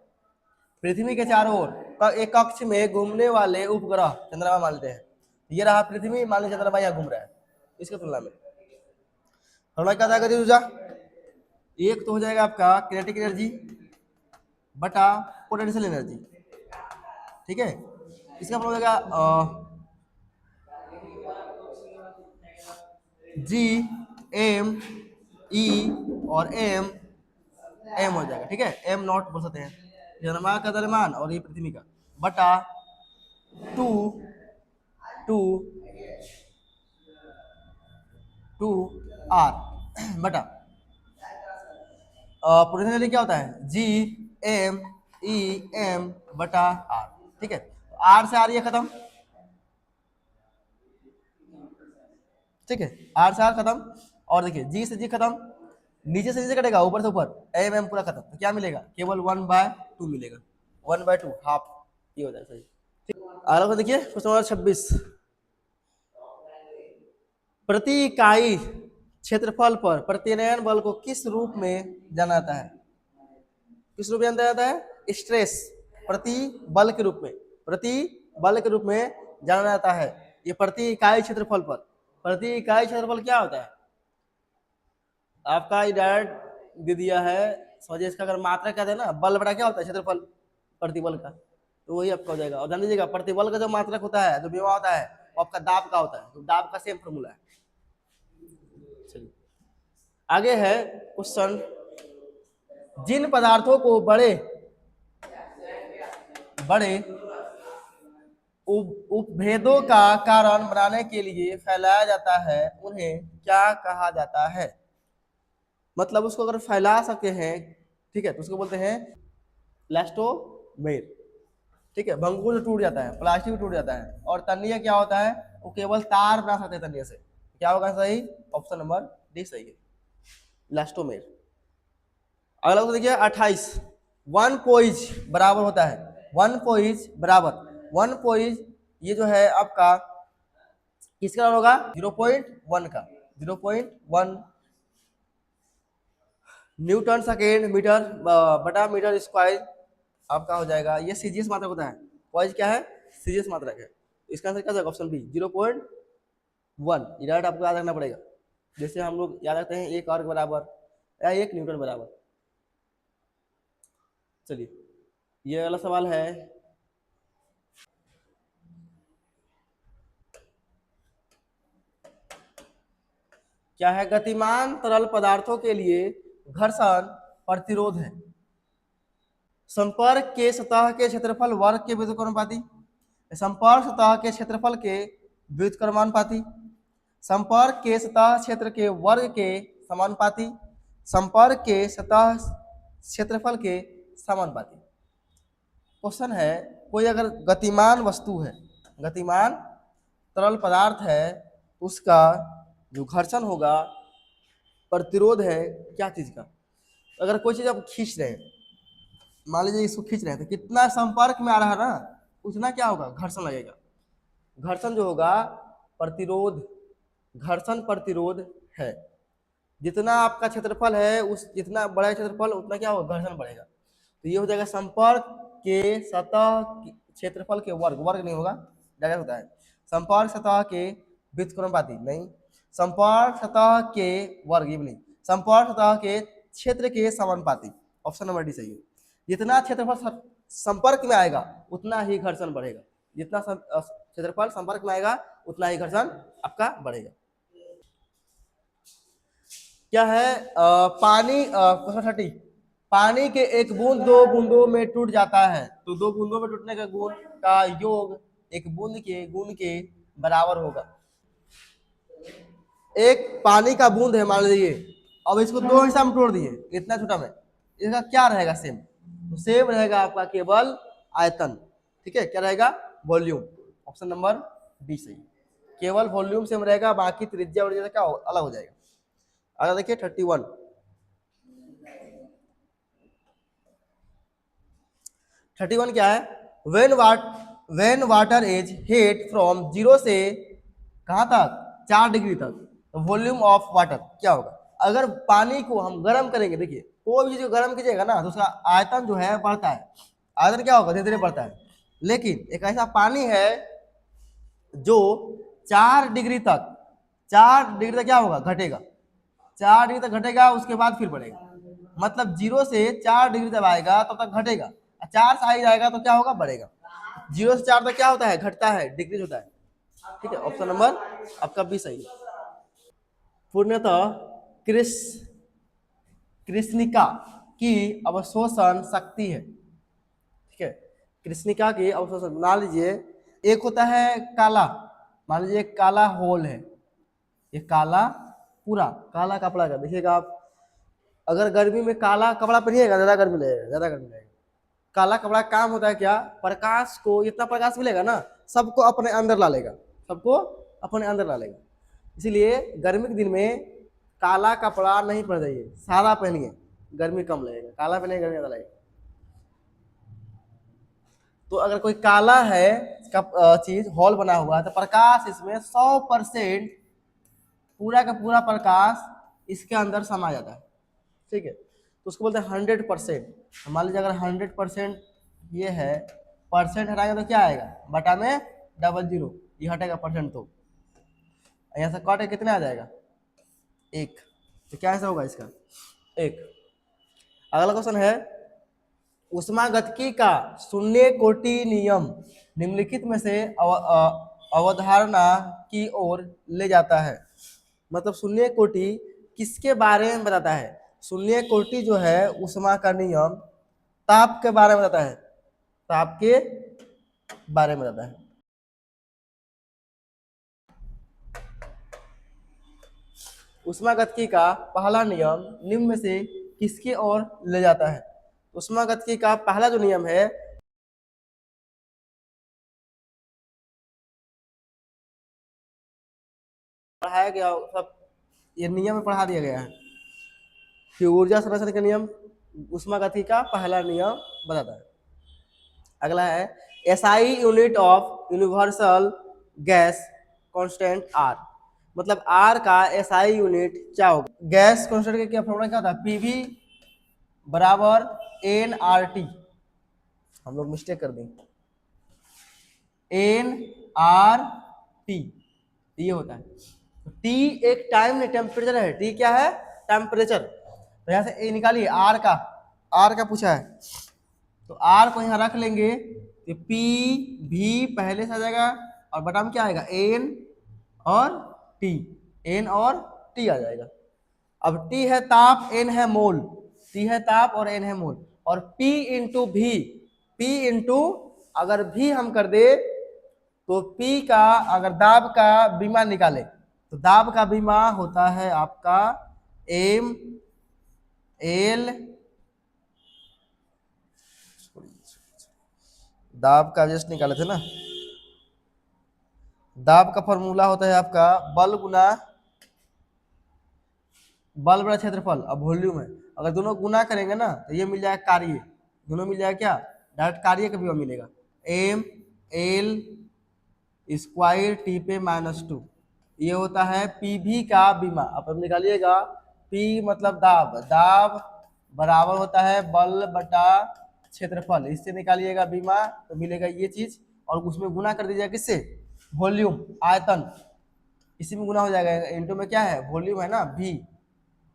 पृथ्वी के चारों ओर एक कक्ष में घूमने वाले उपग्रह चंद्रमा मान लेते हैं। ये रहा पृथ्वी, मान लीजिए चंद्रमा यहाँ घूम रहा है, इसके तुलना में थोड़ा क्या गतिज ऊर्जा? एक तो हो जाएगा आपका किनेटिक एनर्जी बटा पोटेंशियल एनर्जी। ठीक है, इसका मतलब हो जाएगा जी एम ई और एम एम हो जाएगा। ठीक है, एम नॉट बोल सकते हैं, चंद्रमा का द्रव्यमान और ये पृथ्वी का, बटा टू टू टू आर बटा पोटेंशियल क्या होता है? जी एम ई एम बटा आर। ठीक है, आर से आर ये खत्म। ठीक है, आर से आर खत्म, और देखिए जी से जी खत्म, नीचे से नीचे कटेगा, ऊपर से ऊपर एम एम पूरा खत्म, तो क्या मिलेगा? केवल 1/2 मिलेगा, 1/2 हाफ, ये हो जाएगा सही। अगला को देखिए क्वेश्चन नंबर 26। प्रति इकाई क्षेत्रफल पर प्रतिनयन बल को किस रूप में जाना जाता है? किस रूप में जाना जाता है? स्ट्रेस प्रति बल के रूप में, प्रति बल के रूप में जाना जाता है। ये प्रति इकाई क्षेत्रफल पर, प्रति इकाई क्षेत्रफल क्या होता है? आपका डायरेक्ट दे दिया है, समझिए इसका अगर मात्रा क्या है ना, बल बड़ा क्या होता है? क्षेत्रफल प्रतिबल का, तो वही आपका हो जाएगा। और ध्यान दीजिएगा प्रतिबल का जो मात्रक होता है, जो विभव होता है, वो आपका दाब का होता है, तो दाब का सेम फॉर्मूला है। चलिए आगे है क्वेश्चन, जिन पदार्थों को बड़े बड़े उपभेदों का कारण बनाने के लिए फैलाया जाता है उन्हें क्या कहा जाता है? मतलब उसको अगर फैला सकते हैं, ठीक है, तो उसको बोलते हैं इलास्टोमेर। ठीक है, भंगुर टूट जाता है, प्लास्टिक टूट जाता है, और तन्य क्या होता है? वो केवल तार बना सकते हैं तन्य से। क्या होगा सही? ऑप्शन नंबर डी सही है, इलास्टोमेर। अगला तो देखिए 28। 1 पोइज बराबर होता है, 1 पोइज बराबर, 1 पोइज ये जो है आपका किसका होगा? 0.1 का, 0.1 न्यूटन सेकेंड मीटर बटा मीटर स्क्वायर आपका हो जाएगा। ये सीजीएस मात्रक होता है, पॉइज क्या है? सीजीएस मात्रक है। इसका आंसर क्या जाएगा? Option B 0.1। डायरेक्ट आपको याद रखना पड़ेगा, जैसे हम लोग याद रखते हैं 1 अर्ग बराबर या 1 न्यूटन बराबर। चलिए ये अगला सवाल है, क्या है? गतिमान तरल पदार्थों के लिए घर्षण प्रतिरोध है संपर्क के सतह के क्षेत्रफल वर्ग के व्युत्क्रमानुपाती, संपर्क सतह के क्षेत्रफल के व्युत्क्रमानुपाती, संपर्क के सतह क्षेत्र के वर्ग के समानुपाती, संपर्क के सतह क्षेत्रफल के समानुपाती। क्वेश्चन है, कोई अगर गतिमान वस्तु है, गतिमान तरल पदार्थ है, उसका जो घर्षण होगा प्रतिरोध है क्या चीज का? अगर कोई चीज आप खींच रहे हैं, मान लीजिए इसको खींच रहे हैं, तो कितना संपर्क में आ रहा है ना, उतना क्या होगा? घर्षण लगेगा। घर्षण जो होगा प्रतिरोध, घर्षण प्रतिरोध है। जितना आपका क्षेत्रफल है, उस जितना बड़ा क्षेत्रफल उतना क्या होगा? घर्षण बढ़ेगा। तो ये हो जाएगा संपर्क के सतह क्षेत्रफल के वर्ग, वर्ग नहीं होगा, डायरेक्ट होता है। संपर्क सतह के व्युत्क्रमानुपाती नहीं, संपर्क सतह के वर्ग ये भी नहीं, संपर्क सतह के क्षेत्र के समानुपाती। ऑप्शन नंबर डी सही है। जितना क्षेत्रफल संपर्क में आएगा उतना ही घर्षण बढ़ेगा, जितना क्षेत्रफल संपर्क में आएगा उतना ही घर्षण आपका बढ़ेगा। क्या है पानी क्वेश्चन 30, पानी के एक बूंद दो बूंदों में टूट जाता है तो दो बूंदों में टूटने का गुण का योग एक बूंद के गुण के बराबर होगा। एक पानी का बूंद है मान लीजिए, अब इसको दो हिस्सा में तोड़ दिए इतना छोटा में, इसका क्या रहेगा सेम, तो सेम रहेगा आपका केवल आयतन। ठीक है, क्या रहेगा, वॉल्यूम। ऑप्शन नंबर बी सही, केवल वॉल्यूम सेम रहेगा, बाकी त्रिज्या और क्या अलग हो जाएगा। अगर देखिए 31, 31 क्या है, when water is heat from 0 से कहाँ तक 4 डिग्री तक, वॉल्यूम ऑफ वाटर क्या होगा। अगर पानी को हम गर्म करेंगे, देखिए कोई भी चीज को गर्म कीजिएगा ना तो उसका आयतन जो है बढ़ता है, आयतन क्या होगा, धीरे धीरे बढ़ता है। लेकिन एक ऐसा पानी है जो 4 डिग्री तक, 4 डिग्री तक क्या होगा, घटेगा, 4 डिग्री तक घटेगा, उसके बाद फिर बढ़ेगा। मतलब 0 से 4 डिग्री तक आएगा तब तक घटेगा, 4 से आई जाएगा तो क्या होगा, बढ़ेगा। 0 से 4 तक क्या होता है, घटता है, डिक्रीज होता है। ठीक है, ऑप्शन नंबर आपका बी सही है। पूर्णतः कृष्णिका की अवशोषण शक्ति है। ठीक है, कृष्णिका की अवशोषण, मान लीजिए एक होता है काला, मान लीजिए काला होल है, ये काला पूरा काला कपड़ा का, देखिएगा आप अगर गर्मी में काला कपड़ा पहनिएगा ज्यादा गर्मी लगेगा, ज्यादा गर्मी लगेगा। काला कपड़ा का काम होता है क्या, प्रकाश को, इतना प्रकाश मिलेगा ना सबको अपने अंदर ला लेगा, सबको अपने अंदर ला लेगा। इसीलिए गर्मी के दिन में काला कपड़ा नहीं पहन जाइए, सादा पहनिए, गर्मी कम लगेगा, काला पहने गर्मी ज्यादा लगेगा। तो अगर कोई काला है चीज हॉल बना हुआ है तो प्रकाश इसमें 100% पूरा का पूरा प्रकाश इसके अंदर समा जाता है। ठीक है, तो उसको बोलते हैं 100%। मान लीजिए अगर 100% ये है, परसेंट हटाएंगे तो क्या आएगा, बटा में 00, ये हटेगा परसेंट तो यहाँ से कट कितना आ जाएगा, 1, तो क्या ऐसा होगा इसका 1। अगला क्वेश्चन है, उष्मागतिकी का शून्य कोटि नियम निम्नलिखित में से अवधारणा की ओर ले जाता है। मतलब शून्य कोटि किसके बारे में बताता है, शून्य कोटि जो है उष्मा का नियम ताप के बारे में बताता है, ताप के बारे में बताता है। उष्मागतिकी का पहला नियम निम्न में से किसकी ओर ले जाता है। उष्मागतिकी का पहला जो नियम है, पढ़ाया गया सब, ये नियम में पढ़ा दिया गया है कि ऊर्जा संरक्षण का नियम उष्मागतिकी का पहला नियम बताता है। अगला है SI unit of universal gas constant R, मतलब आर का एसआई यूनिट क्या होगा। गैस कांस्टेंट का क्या फॉर्मूला क्या होता है, पीवी बराबर एन आर टी, हम लोग मिस्टेक कर देंगे, एन आर टी ये होता है। तो टी एक टाइम नहीं टेम्परेचर है, टी क्या है, टेम्परेचर। तो यहाँ से ए निकालिए, आर का पूछा है तो आर को यहाँ रख लेंगे तो पी भी पहले से आ जाएगा और बटा में क्या आएगा, एन और टी, एन और टी आ जाएगा। अब टी है ताप, एन है मोल, टी है ताप और एन है मोल, और पी इंटू भी, पी इंटू अगर भी हम कर दे तो पी का अगर दाब का बीमा निकाले तो दाब का बीमा होता है आपका एम एल, दाब का जस्ट निकाले थे ना, दाब का फॉर्मूला होता है आपका बल गुना बल बड़ा क्षेत्रफल, अब वॉल्यूम है, अगर दोनों गुना करेंगे ना तो ये मिल जाएगा कार्य, दोनों मिल जाएगा क्या, डायरेक्ट कार्य का बीमा मिलेगा, एम एल स्क्वायर टी पे -2, ये होता है पीवी का बीमा। अब निकालिएगा पी मतलब दाब, दाब बराबर होता है बल बटा क्षेत्रफल, इससे निकालिएगा बीमा तो मिलेगा ये चीज, और उसमें गुना कर दीजिएगा किससे, वॉल्यूम आयतन, इसी में गुना हो जाएगा, इंटू में क्या है वॉल्यूम है ना, भी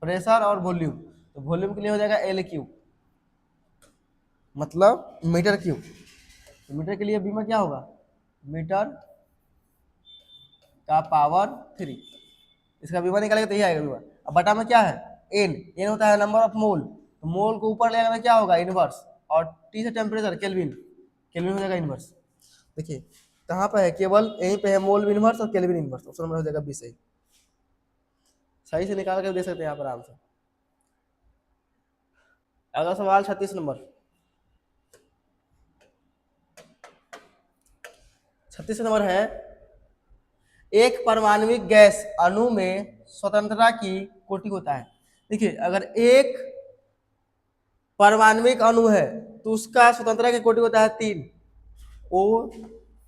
प्रेशर और वॉल्यूम, तो वॉल्यूम के लिए हो जाएगा एल क्यू, मतलब मीटर क्यूब। तो मीटर के लिए बीमा क्या होगा, मीटर का पावर 3, इसका बीमा निकालेगा तो यही आएगा बीमा। अब बटा में क्या है एन, एन होता है नंबर ऑफ मोल, तो मोल को ऊपर ले आने में क्या होगा इनवर्स, और टी से टेम्परेचर केल्विन, केल्विन हो जाएगा इनवर्स। देखिए कहाँ पे है, केवल यहीं पे है मोल इनवर्स और केल्विन इनवर्स, ऑप्शन नंबर हो जाएगा बी सही। सही से निकाल कर दे सकते हैं यहाँ पर आराम से। अगला सवाल 36 नंबर, 36 नंबर है, एक परमाणविक गैस अणु में स्वतंत्रता की कोटि होता है। देखिए अगर एक परमाणविक अणु है तो उसका स्वतंत्रता की कोटि होता है 3, वो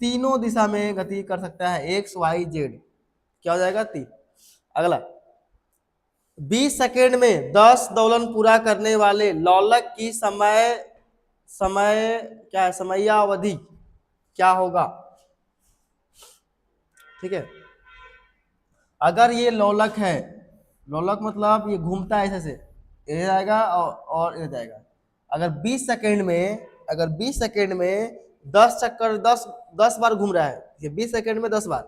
तीनों दिशा में गति कर सकता है, एक्स वाई जेड, क्या हो जाएगा 3। अगला 20 सेकेंड में 10 दोलन पूरा करने वाले लोलक की समय क्या है, समयावधि क्या होगा। ठीक है, अगर ये लोलक है, लोलक मतलब ये घूमता है ऐसे से, इधर जाएगा और इधर जाएगा, अगर 20 सेकेंड में, अगर 20 सेकेंड में 10 चक्कर 10 बार घूम रहा है, ये 20 सेकेंड में 10 बार,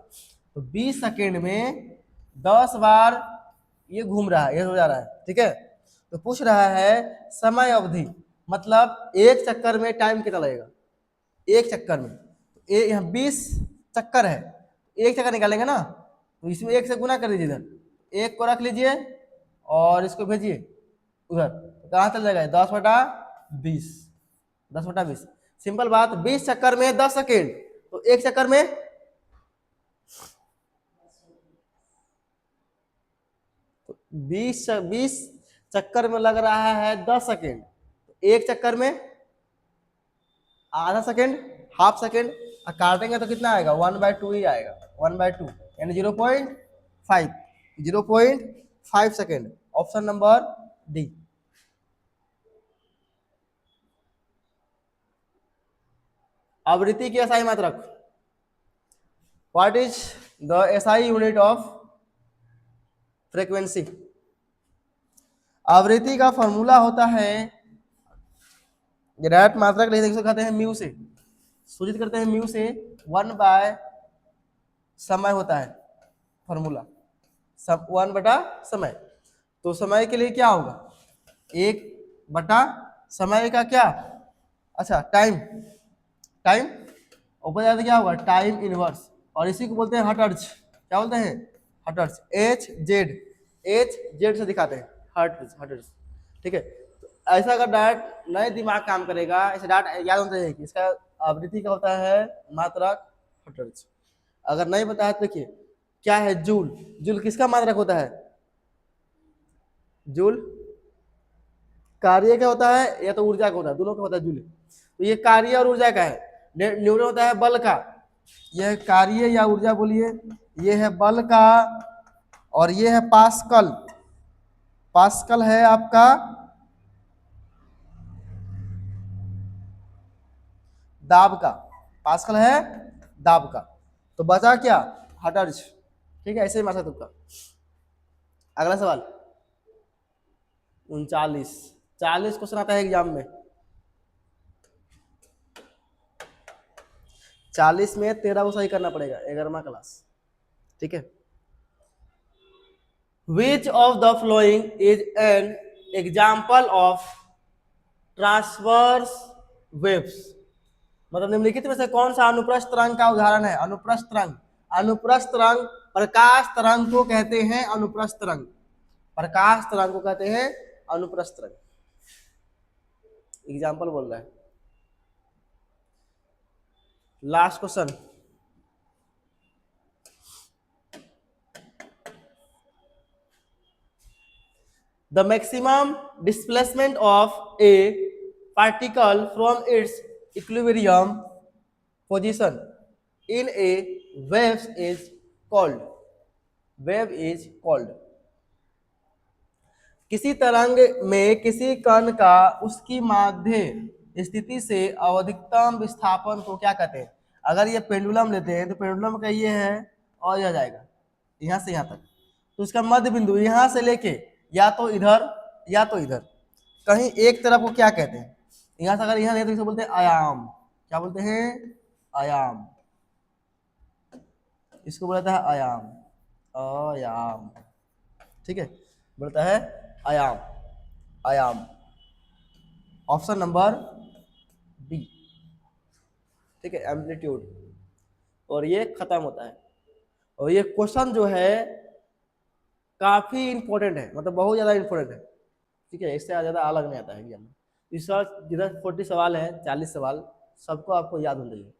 तो 20 सेकेंड में 10 बार ये घूम रहा है, ये हो जा रहा है। ठीक है, तो पूछ रहा है समय अवधि, मतलब एक चक्कर में टाइम कितना लगेगा, एक चक्कर में, यहाँ 20 चक्कर है, एक चक्कर निकालेंगे ना, तो इसमें एक से गुना कर दीजिए, इधर एक को रख लीजिए और इसको भेजिए उधर, तो कहाँ चल जाएगा 10/20, 10/20, सिंपल बात। 20 चक्कर में 10 सेकेंड, तो एक चक्कर में 20 चक्कर में लग रहा है 10 सेकेंड, तो एक चक्कर में आधा सेकेंड, हाफ सेकेंड, काटेंगे तो कितना आएगा 1/2 ही आएगा, 1/2 यानी 0.5 सेकेंड, ऑप्शन नंबर डी। आवृत्ति की एसआई मात्रक, what is the SI unit of frequency. आवृत्ति का फॉर्मूला होता है, डायरेक्ट मात्रक नहीं देख सकते हैं, म्यू से सूचित करते हैं, म्यू से 1 समय होता है फॉर्मूला, 1/समय। तो समय के लिए क्या होगा 1/समय का क्या, अच्छा टाइम, टाइम ऊपर जाते क्या होगा टाइम इनवर्स, और इसी को बोलते हैं हर्ट्ज, क्या बोलते हैं हर्ट्ज, एच जेड से दिखाते हैं हर्ट्ज। ठीक है, तो ऐसा अगर डायरेक्ट नए दिमाग काम करेगा, ऐसे डायरेक्ट याद होता है कि इसका आवृत्ति का होता है मात्रक हर्ट्ज। अगर नहीं पता है तो देखिए क्या है जूल, जूल किसका मात्रक होता है, जूल कार्य का होता है या तो ऊर्जा का होता है, दोनों का होता है जूल। तो ये कार्य और ऊर्जा का है, न्यूटन होता है बल का, यह कार्य या ऊर्जा बोलिए, ये है बल का, और ये है पास्कल, पास्कल है आपका दाब का, पास्कल है दाब का, तो बचा क्या हर्ट्ज। ठीक है, ऐसे ही मात्रा तुक्का। अगला सवाल 40 क्वेश्चन आता है एग्जाम में, 40 में 13 को सही करना पड़ेगा, 11वां क्लास। ठीक है, which of the following is an example of transverse waves, मतलब निम्नलिखित में से कौन सा अनुप्रस्थ तरंग का उदाहरण है। अनुप्रस्थ तरंग, अनुप्रस्थ तरंग प्रकाश तरंग को कहते हैं अनुप्रस्थ तरंग, प्रकाश तरंग को कहते हैं अनुप्रस्थ तरंग, एग्जाम्पल बोल रहा है। Last question, the maximum displacement of A particle from its equilibrium position in A wave is called, wave is called. किसी तरंग में किसी कण का उसकी माध्य स्थिति से अधिकतम विस्थापन को क्या कहते हैं। अगर ये पेंडुलम लेते हैं तो पेंडुलम का ये है और यह जाएगा यहाँ से यहाँ तक, तो इसका मध्य बिंदु यहाँ से लेके या तो इधर या तो इधर, कहीं एक तरफ को क्या कहते हैं। यहाँ से अगर यहाँ लेते तो इसे बोलते हैं आयाम, क्या बोलते हैं आयाम, इसको बोला था आयाम, आयाम। ठीक है, बोलता है आयाम, आयाम। ऑप्शन नंबर बी, ठीक है, एम्पलीट्यूड। और ये खत्म होता है। और ये क्वेश्चन जो है काफी इंपॉर्टेंट है, मतलब बहुत ज्यादा इंपॉर्टेंट है, ठीक है, इससे ज्यादा अलग नहीं आता है एग्जाम में। इस बार जिधर 40 सवाल है, 40 सवाल सबको आपको याद होना चाहिए।